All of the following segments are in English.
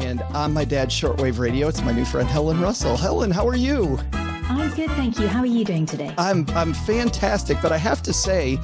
And on my dad's shortwave radio, it's my new friend, Helen Russell. Helen, how are you? I'm good, thank you. How are you doing today? I'm fantastic, but I have to say,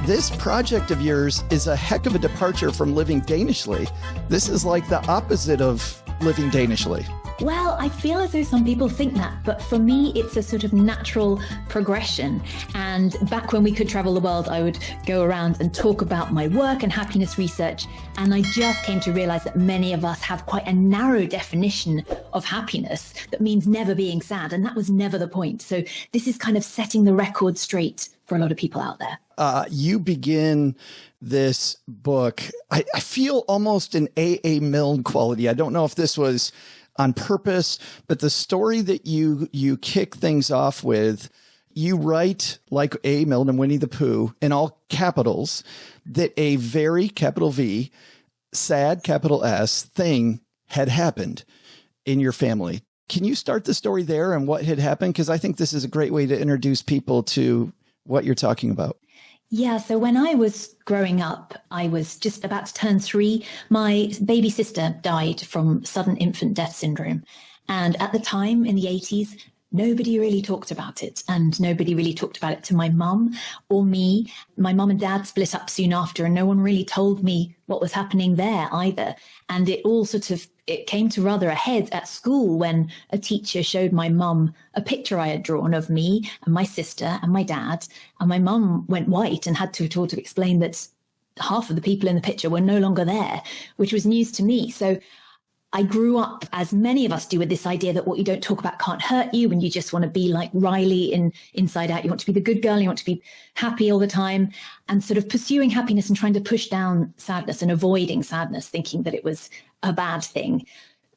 this project of yours is a heck of a departure from living Danishly. This is like the opposite of living Danishly. Well, I feel as though some people think that, but for me, it's a sort of natural progression. And back when we could travel the world, I would go around and talk about my work and happiness research. And I just came to realize that many of us have quite a narrow definition of happiness that means never being sad. And that was never the point. So this is kind of setting the record straight for a lot of people out there. You begin this book, I feel almost an A.A. Milne quality. I don't know if this was on purpose, but the story that you kick things off with, you write like A. Milne and Winnie the Pooh in all capitals that a very capital V, sad capital S thing had happened in your family. Can you start the story there and what had happened? Because I think this is a great way to introduce people to what you're talking about. Yeah, so when I was growing up, I was just about to turn 3. My baby sister died from sudden infant death syndrome. And at the time in the 80s, nobody really talked about it. And nobody really talked about it to my mum or me. My mum and dad split up soon after, and no one really told me what was happening there either. And it all it came to rather a head at school when a teacher showed my mum a picture I had drawn of me and my sister and my dad. And my mum went white and had to sort of explain that half of the people in the picture were no longer there, which was news to me. So I grew up, as many of us do, with this idea that what you don't talk about can't hurt you, and you just want to be like Riley in Inside Out. You want to be the good girl, you want to be happy all the time, and sort of pursuing happiness and trying to push down sadness and avoiding sadness, thinking that it was a bad thing.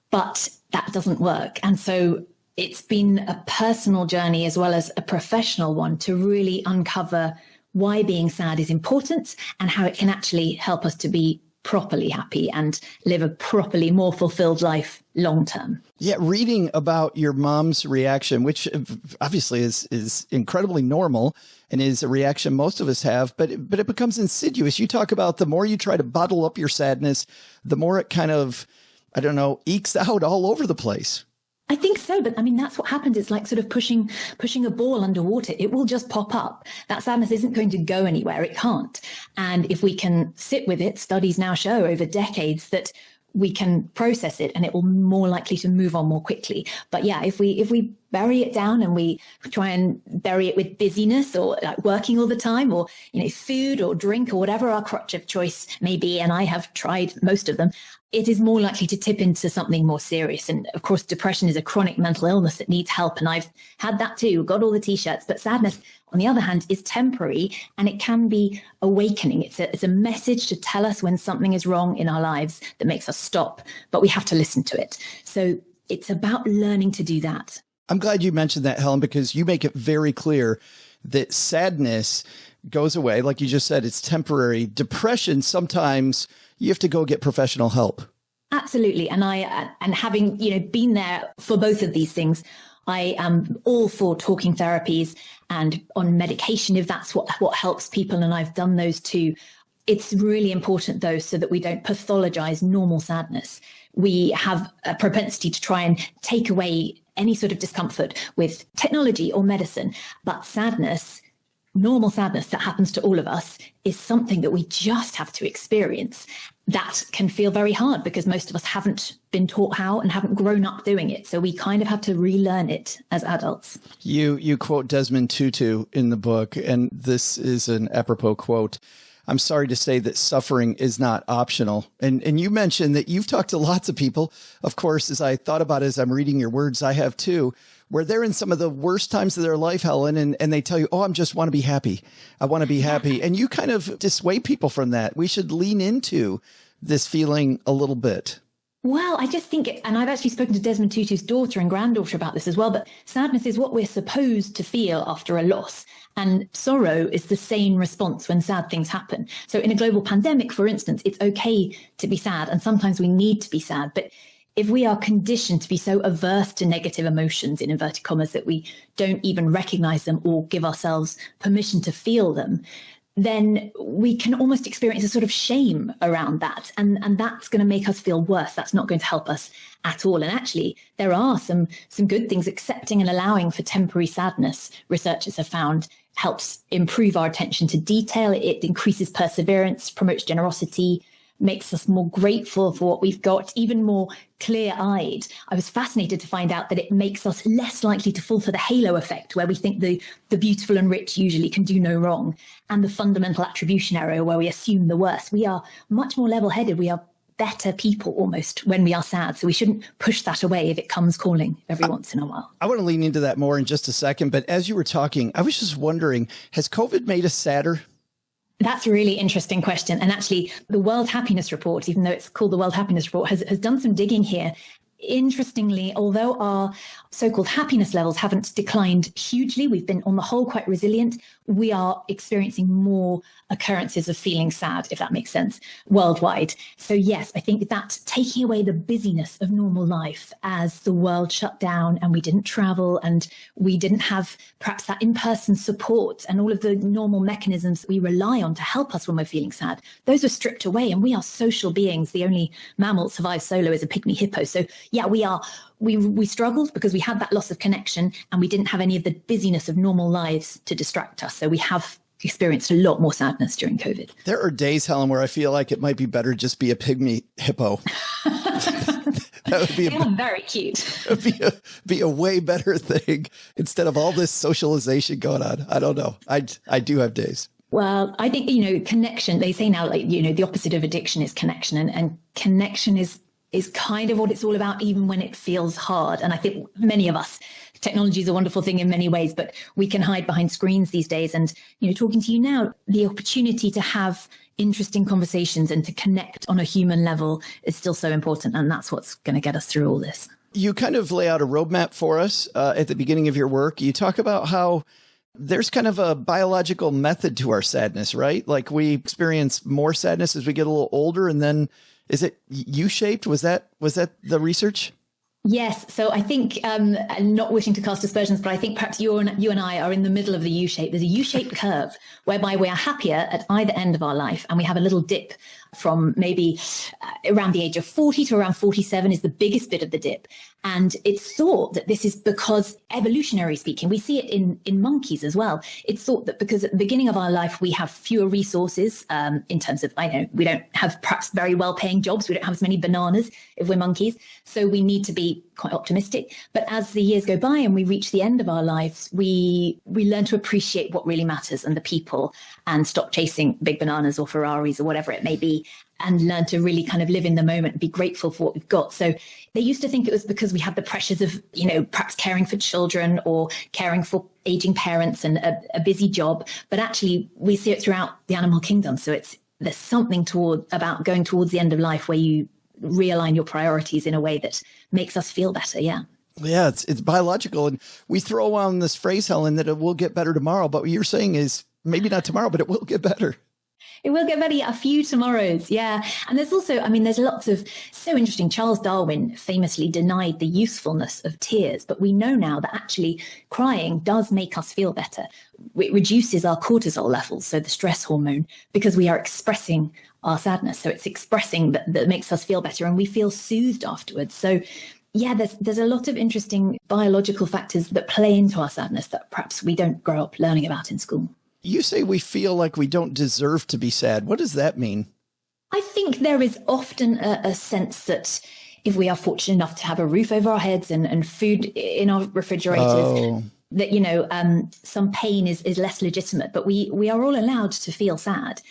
But that doesn't work. And so it's been a personal journey as well as a professional one to really uncover why being sad is important and how it can actually help us to be properly happy and live a properly more fulfilled life long term. Yeah, reading about your mom's reaction, which obviously is incredibly normal and is a reaction most of us have, but it becomes insidious. You talk about the more you try to bottle up your sadness, the more it kind of, I don't know, ekes out all over the place. I think so. But I mean, that's what happens. It's like sort of pushing a ball underwater. It will just pop up. That sadness isn't going to go anywhere. It can't. And if we can sit with it, studies now show over decades that we can process it and it will be more likely to move on more quickly. But yeah, if we bury it down and we try and bury it with busyness or like working all the time or, food or drink or whatever our crutch of choice may be, and I have tried most of them, it is more likely to tip into something more serious. And of course, depression is a chronic mental illness that needs help. And I've had that too, got all the t-shirts. But sadness, on the other hand, is temporary and it can be awakening. It's a message to tell us when something is wrong in our lives that makes us stop, but we have to listen to it. So it's about learning to do that. I'm glad you mentioned that, Helen, because you make it very clear that sadness goes away. Like you just said, it's temporary. Depression, sometimes you have to go get professional help. Absolutely. And having, been there for both of these things, I am all for talking therapies and on medication if that's what helps people. And I've done those too. It's really important, though, so that we don't pathologize normal sadness. We have a propensity to try and take away any sort of discomfort with technology or medicine. But sadness, normal sadness that happens to all of us, is something that we just have to experience. That can feel very hard because most of us haven't been taught how and haven't grown up doing it. So we kind of have to relearn it as adults. You quote Desmond Tutu in the book, and this is an apropos quote. I'm sorry to say that suffering is not optional. And you mentioned that you've talked to lots of people. Of course, as I thought about it, as I'm reading your words, I have too, where they're in some of the worst times of their life, Helen, and they tell you, oh, I just want to be happy. I want to be happy. And you kind of dissuade people from that. We should lean into this feeling a little bit. Well, I just think, and I've actually spoken to Desmond Tutu's daughter and granddaughter about this as well, but sadness is what we're supposed to feel after a loss. And sorrow is the sane response when sad things happen. So in a global pandemic, for instance, it's okay to be sad. And sometimes we need to be sad. But if we are conditioned to be so averse to negative emotions, in inverted commas, that we don't even recognize them or give ourselves permission to feel them, then we can almost experience a sort of shame around that. And that's going to make us feel worse. That's not going to help us at all. And actually, there are some good things. Accepting and allowing for temporary sadness, researchers have found, helps improve our attention to detail. It increases perseverance, promotes generosity, makes us more grateful for what we've got, even more clear-eyed. I was fascinated to find out that it makes us less likely to fall for the halo effect, where we think the beautiful and rich usually can do no wrong, and the fundamental attribution error, where we assume the worst. We are much more level-headed. We are better people almost when we are sad. So we shouldn't push that away if it comes calling every once in a while. I want to lean into that more in just a second. But as you were talking, I was just wondering, has COVID made us sadder? That's a really interesting question. And actually, the World Happiness Report, even though it's called the World Happiness Report, has done some digging here. Interestingly, although our so-called happiness levels haven't declined hugely, we've been on the whole quite resilient, we are experiencing more occurrences of feeling sad, if that makes sense, worldwide. So yes, I think that taking away the busyness of normal life as the world shut down and we didn't travel and we didn't have perhaps that in-person support and all of the normal mechanisms that we rely on to help us when we're feeling sad, those were stripped away. And we are social beings. The only mammal that survives solo is a pygmy hippo. So yeah, we struggled because we had that loss of connection and we didn't have any of the busyness of normal lives to distract us. So we have experienced a lot more sadness during COVID. There are days, Helen, where I feel like it might be better just be a pygmy hippo. That would be very cute. Be a way better thing instead of all this socialization going on. I don't know. I do have days. Well, I think, connection, they say now, the opposite of addiction is connection, and connection is kind of what it's all about, even when it feels hard. And I think many of us, technology is a wonderful thing in many ways, but we can hide behind screens these days. And, talking to you now, the opportunity to have interesting conversations and to connect on a human level is still so important. And that's what's going to get us through all this. You kind of lay out a roadmap for us at the beginning of your work. You talk about how there's kind of a biological method to our sadness, right? Like we experience more sadness as we get a little older, and then is it U-shaped? Was that the research? Yes. So I think, not wishing to cast aspersions, but I think perhaps you and I are in the middle of the U-shape. There's a U-shaped curve whereby we are happier at either end of our life, and we have a little dip from maybe around the age of 40 to around 47 is the biggest bit of the dip. And it's thought that this is because, evolutionary speaking, we see it in monkeys as well. It's thought that because at the beginning of our life, we have fewer resources in terms of, we don't have perhaps very well-paying jobs. We don't have as many bananas if we're monkeys. So we need to be quite optimistic. But as the years go by and we reach the end of our lives, we learn to appreciate what really matters and the people, and stop chasing big bananas or Ferraris or whatever it may be, and learn to really kind of live in the moment and be grateful for what we've got. So they used to think it was because we had the pressures of, perhaps caring for children or caring for aging parents and a busy job. But actually, we see it throughout the animal kingdom. So there's something about going towards the end of life where you realign your priorities in a way that makes us feel better. Yeah. Yeah, it's biological. And we throw on this phrase, Helen, that it will get better tomorrow. But what you're saying is maybe not tomorrow, but it will get better. It will get better, a few tomorrows. Yeah. And there's also, there's lots of so interesting. Charles Darwin famously denied the usefulness of tears, but we know now that actually crying does make us feel better. It reduces our cortisol levels, so the stress hormone, because we are expressing our sadness. So it's expressing that makes us feel better, and we feel soothed afterwards. So yeah, there's a lot of interesting biological factors that play into our sadness that perhaps we don't grow up learning about in school. You say we feel like we don't deserve to be sad. What does that mean? I think there is often a sense that if we are fortunate enough to have a roof over our heads and food in our refrigerators, that, some pain is less legitimate. But we are all allowed to feel sad.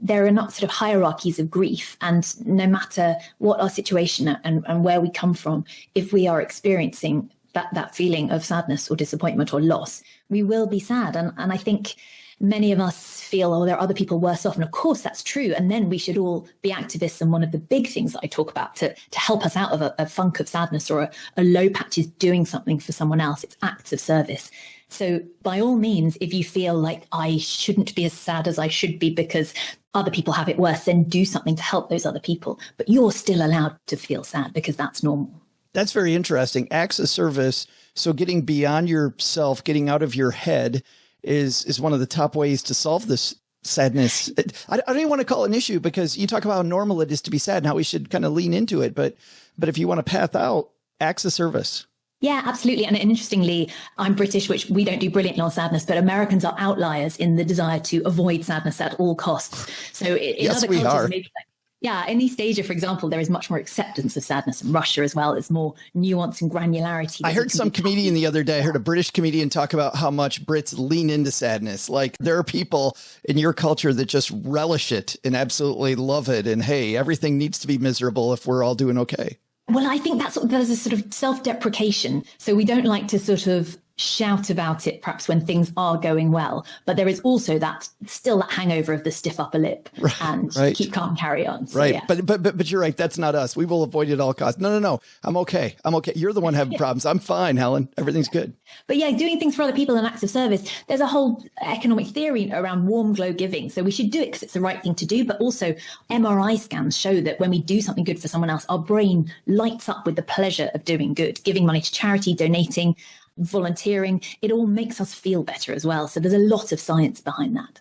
There are not sort of hierarchies of grief. And no matter what our situation and where we come from, if we are experiencing that feeling of sadness or disappointment or loss, we will be sad. And I think many of us feel, there are other people worse off. And of course, that's true. And then we should all be activists. And one of the big things that I talk about to help us out of a funk of sadness or a low patch is doing something for someone else. It's acts of service. So by all means, if you feel like I shouldn't be as sad as I should be because other people have it worse, then do something to help those other people. But you're still allowed to feel sad because that's normal. That's very interesting. Acts of service. So getting beyond yourself, getting out of your head is one of the top ways to solve this sadness. I don't even want to call it an issue because you talk about how normal it is to be sad and how we should kind of lean into it. But if you want to path out, acts of service. Yeah, absolutely. And interestingly, I'm British, which we don't do brilliantly on sadness, but Americans are outliers in the desire to avoid sadness at all costs. So in yes, other we cultures, are. maybe in East Asia, for example, there is much more acceptance of sadness. In Russia as well, there's more nuance and granularity. I heard some comedian the other day, I heard a British comedian talk about how much Brits lean into sadness. Like there are people in your culture that just relish it and absolutely love it. And hey, everything needs to be miserable if we're all doing okay. Well, I think there's a sort of self-deprecation. So we don't like to sort of shout about it perhaps when things are going well, but there is also that hangover of the stiff upper lip and keep calm, carry on. So, right. Yeah. But you're right. That's not us. We will avoid it at all costs. No. I'm okay. You're the one having problems. I'm fine, Helen. Everything's good. But yeah, doing things for other people and acts of service. There's a whole economic theory around warm glow giving. So we should do it because it's the right thing to do. But also MRI scans show that when we do something good for someone else, our brain lights up with the pleasure of doing good, giving money to charity, donating, volunteering. It all makes us feel better as well. So there's a lot of science behind that.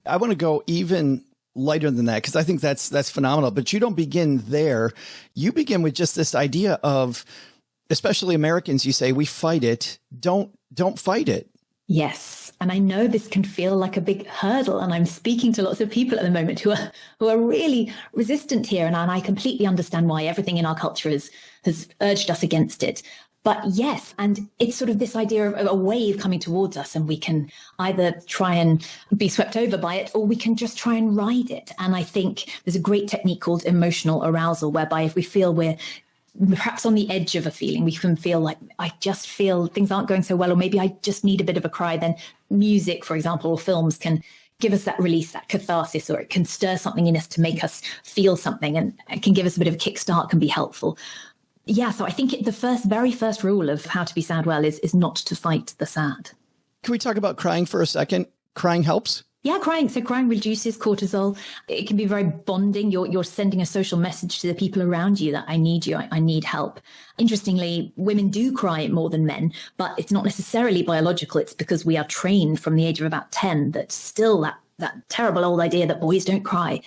I want to go even lighter than that because I think that's phenomenal. But you don't begin there. You begin with just this idea of, especially Americans, you say we fight it. Don't fight it. Yes. And I know this can feel like a big hurdle. And I'm speaking to lots of people at the moment who are really resistant here. And I completely understand why. Everything in our culture has urged us against it. But yes, and it's sort of this idea of a wave coming towards us, and we can either try and be swept over by it, or we can just try and ride it. And I think there's a great technique called emotional arousal, whereby if we feel we're perhaps on the edge of a feeling, we can feel like, I just feel things aren't going so well, or maybe I just need a bit of a cry, then music, for example, or films can give us that release, that catharsis, or it can stir something in us to make us feel something, and it can give us a bit of a kickstart, can be helpful. Yeah, so I think the very first rule of how to be sad well is not to fight the sad. Can we talk about crying for a second? Crying helps? Yeah, crying. So crying reduces cortisol. It can be very bonding. You're sending a social message to the people around you that I need you, I need help. Interestingly, women do cry more than men, but it's not necessarily biological. It's because we are trained from the age of about 10 that still that terrible old idea that boys don't cry.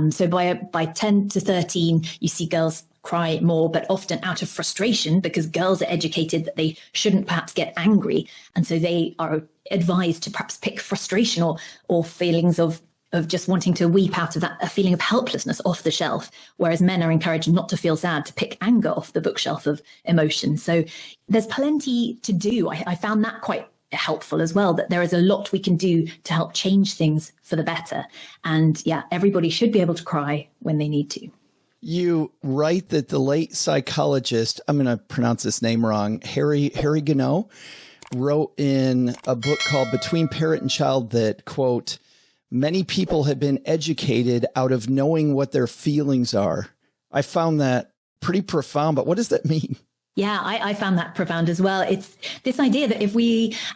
So by 10 to 13, you see girls cry more, but often out of frustration because girls are educated that they shouldn't perhaps get angry. And so they are advised to perhaps pick frustration or feelings of just wanting to weep out of that, a feeling of helplessness off the shelf, whereas men are encouraged not to feel sad, to pick anger off the bookshelf of emotion. So there's plenty to do. I found that quite helpful as well, that there is a lot we can do to help change things for the better. And yeah, everybody should be able to cry when they need to. You write that the late psychologist, I'm going to pronounce this name wrong, Harry Guinness, wrote in a book called Between Parent and Child that, quote, many people have been educated out of knowing what their feelings are. I found that pretty profound, but what does that mean? Yeah, I found that profound as well. It's this idea that if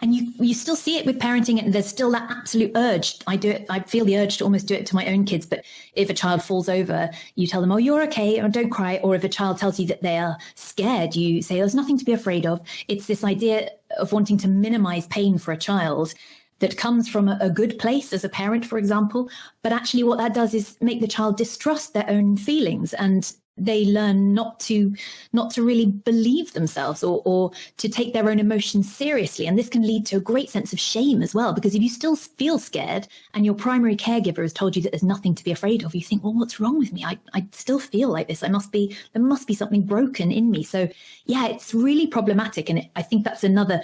and you still see it with parenting, and there's still that absolute urge. I feel the urge to almost do it to my own kids. But if a child falls over, you tell them, oh, you're okay, or don't cry. Or if a child tells you that they are scared, you say, there's nothing to be afraid of. It's this idea of wanting to minimize pain for a child that comes from a good place as a parent, for example. But actually what that does is make the child distrust their own feelings, and they learn not to really believe themselves or to take their own emotions seriously. And this can lead to a great sense of shame as well, because if you still feel scared and your primary caregiver has told you that there's nothing to be afraid of, you think, well, what's wrong with me? I still feel like this. There must be something broken in me. So yeah, it's really problematic. And I think that's another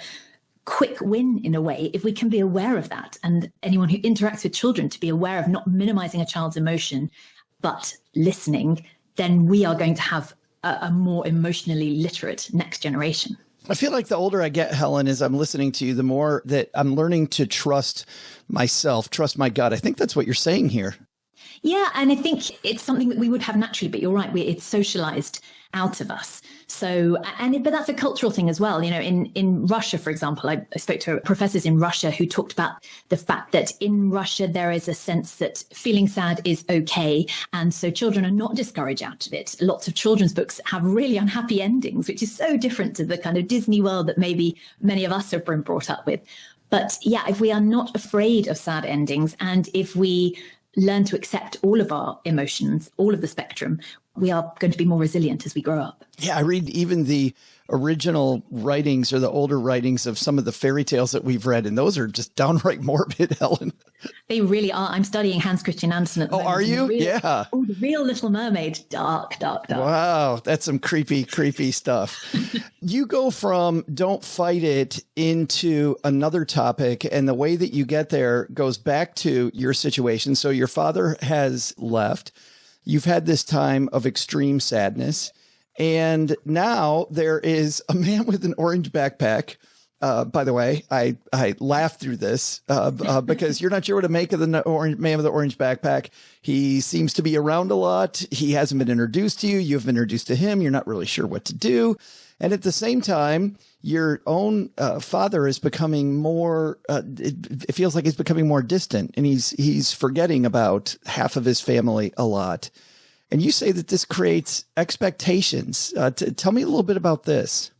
quick win in a way, if we can be aware of that, and anyone who interacts with children to be aware of not minimizing a child's emotion, but listening, then we are going to have a more emotionally literate next generation. I feel like the older I get, Helen, as I'm listening to you, the more that I'm learning to trust myself, trust my gut. I think that's what you're saying here. Yeah, and I think it's something that we would have naturally, but you're right, it's socialized out of us. So, but that's a cultural thing as well. You know, in Russia, for example, I spoke to professors in Russia who talked about the fact that in Russia, there is a sense that feeling sad is okay. And so children are not discouraged out of it. Lots of children's books have really unhappy endings, which is so different to the kind of Disney world that maybe many of us have been brought up with. But yeah, if we are not afraid of sad endings, and if we learn to accept all of our emotions, all of the spectrum, we are going to be more resilient as we grow up. Yeah, I read even the original writings or the older writings of some of the fairy tales that we've read, and those are just downright morbid, Helen. They really are. I'm studying Hans Christian Andersen at the moment. Oh, are you? Yeah. Oh, The Real Little Mermaid. Dark, dark, dark. Wow, that's some creepy, creepy stuff. You go from don't fight it into another topic, and the way that you get there goes back to your situation. So your father has left. You've had this time of extreme sadness. And now there is a man with an orange backpack. By the way, I laughed through this because you're not sure what to make of the man with the orange backpack. He seems to be around a lot. He hasn't been introduced to you. You've been introduced to him. You're not really sure what to do. And at the same time, your own father is becoming more, it feels like he's becoming more distant, and he's forgetting about half of his family a lot. And you say that this creates expectations. Tell me a little bit about this.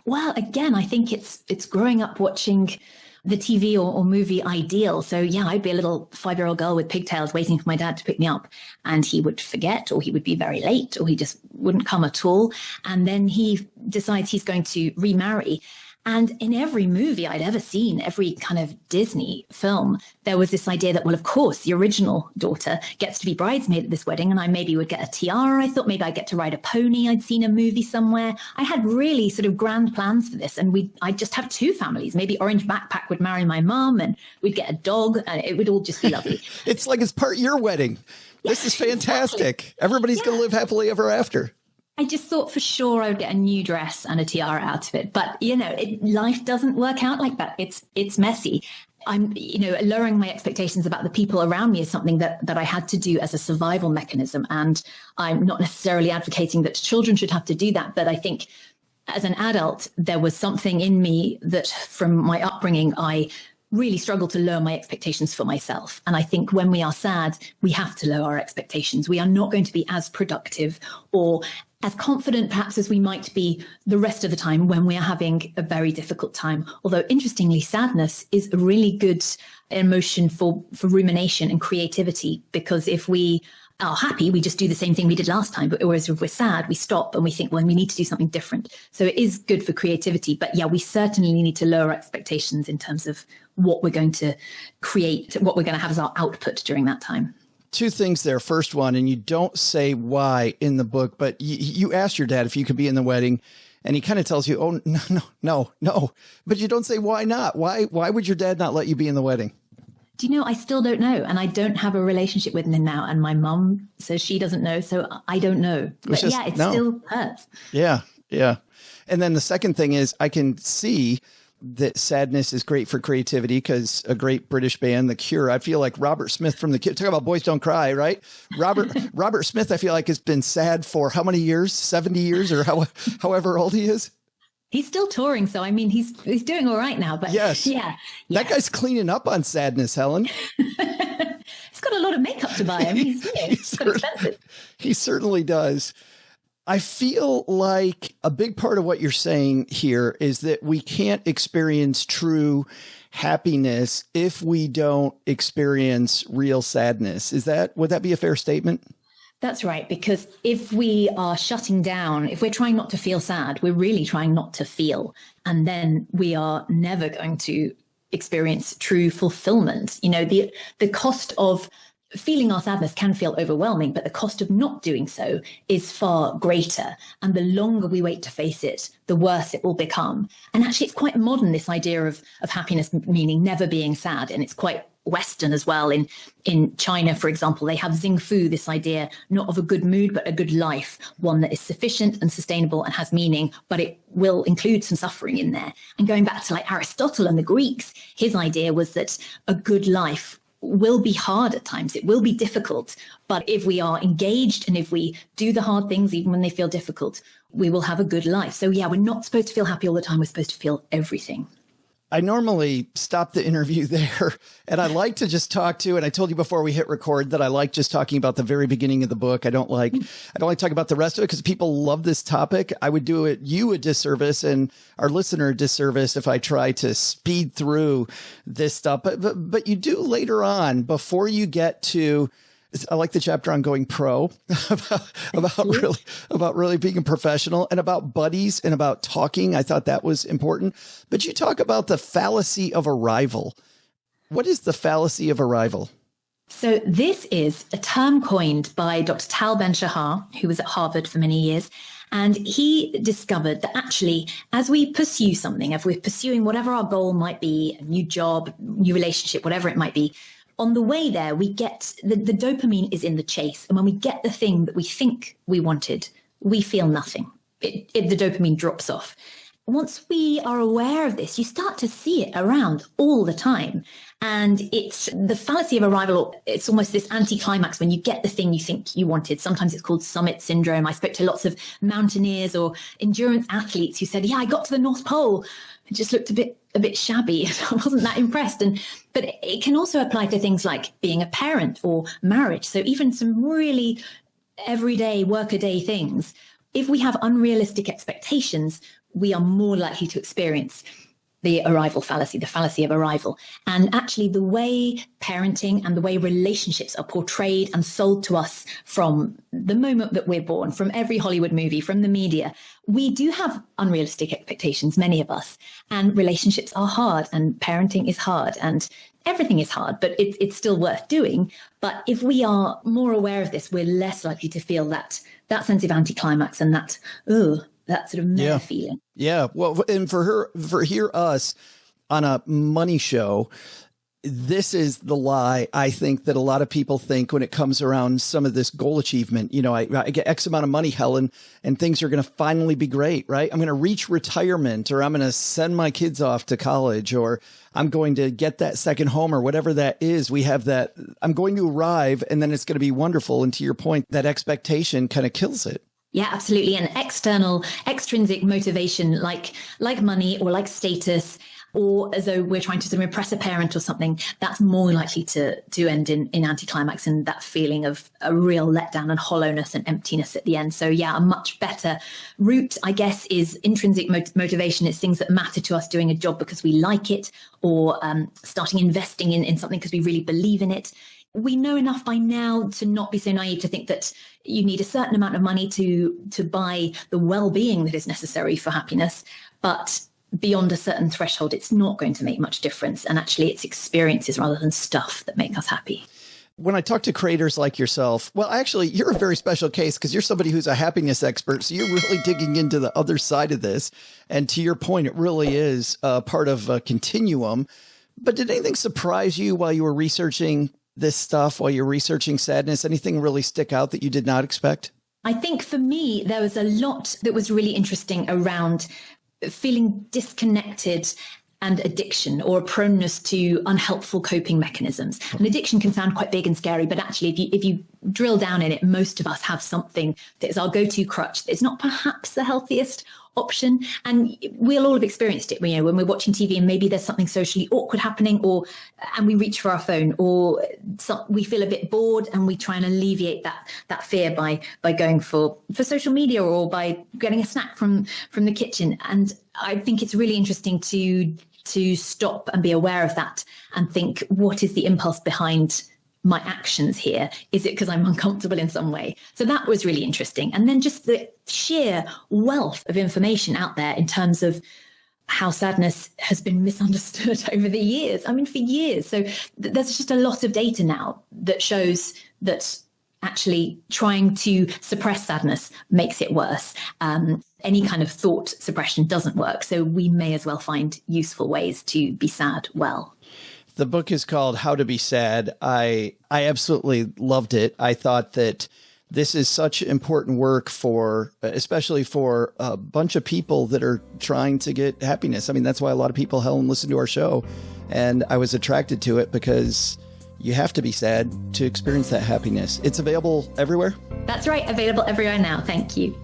Well, again, I think it's growing up watching the TV or movie ideal. So yeah, I'd be a little 5-year-old girl with pigtails waiting for my dad to pick me up, and he would forget, or he would be very late, or he just wouldn't come at all. And then he decides he's going to remarry. And in every movie I'd ever seen, every kind of Disney film, there was this idea that, well, of course, the original daughter gets to be bridesmaid at this wedding, and I maybe would get a tiara. I thought maybe I'd get to ride a pony. I'd seen a movie somewhere. I had really sort of grand plans for this, and I'd just have two families. Maybe Orange Backpack would marry my mum, and we'd get a dog, and it would all just be lovely. It's like it's part your wedding. This is fantastic. Exactly. Everybody's going to live happily ever after. I just thought for sure I would get a new dress and a tiara out of it. But, life doesn't work out like that. It's messy. I'm, lowering my expectations about the people around me is something that I had to do as a survival mechanism. And I'm not necessarily advocating that children should have to do that. But I think as an adult, there was something in me that from my upbringing, I really struggle to lower my expectations for myself. And I think when we are sad, we have to lower our expectations. We are not going to be as productive or as confident perhaps as we might be the rest of the time when we are having a very difficult time. Although interestingly, sadness is a really good emotion for rumination and creativity, because if we are happy, we just do the same thing we did last time. But whereas if we're sad, we stop and we think, well, we need to do something different. So it is good for creativity. But yeah, we certainly need to lower expectations in terms of what we're going to create, what we're going to have as our output during that time. Two things there. First one, and you don't say why in the book, but you asked your dad if you could be in the wedding, and he kind of tells you, oh, no. But you don't say why not. Why would your dad not let you be in the wedding? Do you know, I still don't know. And I don't have a relationship with him now. And my mum says she doesn't know. So I don't know. But still hurts. Yeah. And then the second thing is I can see that sadness is great for creativity, because a great British band, The Cure, I feel like Robert Smith from The Cure, talk about Boys Don't Cry, right? Robert Smith, I feel like has been sad for how many years? 70 years or however old he is? He's still touring, so I mean, he's doing all right now. But yes. That guy's cleaning up on sadness, Helen. He's got a lot of makeup to buy. I mean, he's quite expensive. He certainly does. I feel like a big part of what you're saying here is that we can't experience true happiness if we don't experience real sadness. Would that be a fair statement? That's right, because if we are shutting down, if we're trying not to feel sad, we're really trying not to feel. And then we are never going to experience true fulfillment. The cost of feeling our sadness can feel overwhelming, but the cost of not doing so is far greater. And the longer we wait to face it, the worse it will become. And actually, it's quite modern, this idea of happiness meaning never being sad. And it's quite Western as well. In China, for example, they have Xing Fu, this idea not of a good mood, but a good life, one that is sufficient and sustainable and has meaning, but it will include some suffering in there. And going back to like Aristotle and the Greeks, his idea was that a good life will be hard at times. It will be difficult. But if we are engaged and if we do the hard things, even when they feel difficult, we will have a good life. So yeah, we're not supposed to feel happy all the time. We're supposed to feel everything. I normally stop the interview there, and I like to just talk to, and I told you before we hit record that I like just talking about the very beginning of the book. I don't like talking about the rest of it because people love this topic. I would do you a disservice and our listener a disservice if I try to speed through this stuff. But you do later on, before you get to, I like the chapter on going pro about really being a professional and about buddies and about talking. I thought that was important. But you talk about the fallacy of arrival. What is the fallacy of arrival? So this is a term coined by Dr. Tal Ben-Shahar, who was at Harvard for many years. And he discovered that actually, as we pursue something, if we're pursuing whatever our goal might be, a new job, new relationship, whatever it might be, on the way there, we get the dopamine is in the chase. And when we get the thing that we think we wanted, we feel nothing. The dopamine drops off. Once we are aware of this, you start to see it around all the time. And it's the fallacy of arrival. It's almost this anticlimax when you get the thing you think you wanted. Sometimes it's called summit syndrome. I spoke to lots of mountaineers or endurance athletes who said, yeah, I got to the North Pole. It just looked a bit shabby. I wasn't that impressed. But it can also apply to things like being a parent or marriage. So even some really everyday workaday things, if we have unrealistic expectations, we are more likely to experience the arrival fallacy, the fallacy of arrival. And actually the way parenting and the way relationships are portrayed and sold to us from the moment that we're born, from every Hollywood movie, from the media, we do have unrealistic expectations, many of us. And relationships are hard and parenting is hard and everything is hard, but it's still worth doing. But if we are more aware of this, we're less likely to feel that sense of anticlimax and that sort of meh feeling. Yeah. Well, and for us on a money show, this is the lie I think that a lot of people think when it comes around some of this goal achievement. You know, I get X amount of money, Helen, and things are going to finally be great, right? I'm going to reach retirement, or I'm going to send my kids off to college, or I'm going to get that second home, or whatever that is. We have that, I'm going to arrive and then it's going to be wonderful. And to your point, that expectation kind of kills it. Yeah, absolutely. And extrinsic motivation, like money or like status, or as though we're trying to sort of impress a parent or something, that's more likely to end in anticlimax and that feeling of a real letdown and hollowness and emptiness at the end. So yeah, a much better route, I guess, is intrinsic motivation. It's things that matter to us, doing a job because we like it, or starting investing in something because we really believe in it. We know enough by now to not be so naive to think that you need a certain amount of money to buy the well-being that is necessary for happiness. But beyond a certain threshold, it's not going to make much difference. And actually, it's experiences rather than stuff that make us happy. When I talk to creators like yourself, well, actually, you're a very special case because you're somebody who's a happiness expert. So you're really digging into the other side of this. And to your point, it really is part of a continuum. But did anything surprise you while you were researching this stuff, while you're researching sadness? Anything really stick out that you did not expect? I think for me, there was a lot that was really interesting around feeling disconnected and addiction, or a proneness to unhelpful coping mechanisms. And addiction can sound quite big and scary, but actually if you drill down in it, most of us have something that is our go-to crutch. It's not perhaps the healthiest option. And we'll all have experienced it, when we're watching TV and maybe there's something socially awkward happening, and we reach for our phone, or we feel a bit bored and we try and alleviate that fear by going for social media or by getting a snack from the kitchen. And I think it's really interesting to stop and be aware of that and think, what is the impulse behind my actions here? Is it because I'm uncomfortable in some way? So that was really interesting. And then just the sheer wealth of information out there in terms of how sadness has been misunderstood over the years. I mean, for years. So there's just a lot of data now that shows that actually trying to suppress sadness makes it worse. Any kind of thought suppression doesn't work. So we may as well find useful ways to be sad well. The book is called How to Be Sad. I absolutely loved it. I thought that this is such important work especially for a bunch of people that are trying to get happiness. I mean, that's why a lot of people, Helen, listen to our show. And I was attracted to it because you have to be sad to experience that happiness. It's available everywhere? That's right. Available everywhere now. Thank you.